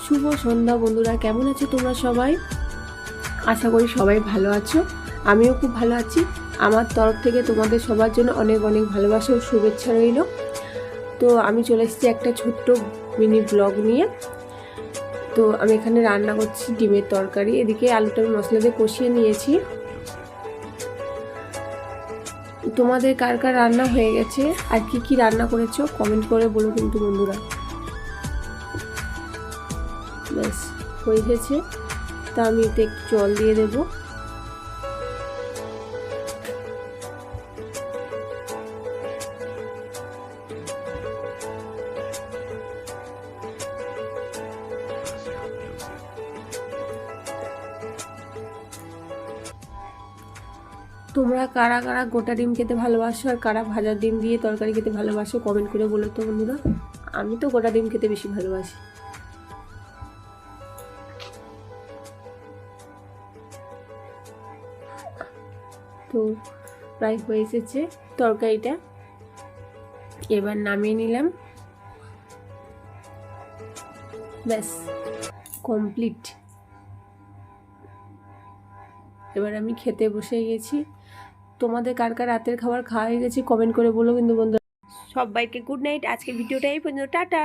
শুভ সন্ধ্যা বন্ধুরা, কেমন আছো তোমরা সবাই? আশা করি সবাই ভালো আছো। আমিও খুব ভালো আছি। আমার তরফ থেকে তোমাদের সবার জন্য অনেক অনেক ভালোবাসা ও শুভেচ্ছা রইল। তো আমি চলে এসেছি একটা ছোট্ট মিনি ব্লগ নিয়ে। তো আমি এখানে রান্না করছি ডিমের তরকারি। এদিকে আলুটা আমি মশলা দিয়ে কষিয়ে নিয়েছি। তোমাদের কার কার রান্না হয়ে গেছে আর কি কি রান্না করেছো কমেন্ট করে বলো কিন্তু বন্ধুরা। ব্যাস হয়ে গেছে। তা আমি এতে একটু জল দিয়ে দেবো। তোমরা কারা কারা গোটা ডিম খেতে ভালোবাসো আর কারা ভাজা ডিম দিয়ে তরকারি খেতে ভালোবাসো কমেন্ট করে বলো তো বন্ধুরা। আমি তো গোটা ডিম খেতে বেশি ভালোবাসি। তো প্রায় হয়ে এসেছে তরকারিটা, এবার নামিয়ে নিলাম। ব্যাস কমপ্লিট। এবার আমি খেতে বসে গেছি। তোমাদের কার কার রাতের খাবার খাওয়া হয়ে গেছে কমেন্ট করে বলো কিন্তু বন্ধুরা। সবাইকে গুড নাইট। আজকে ভিডিওটা এই পর্যন্ত, টাটা।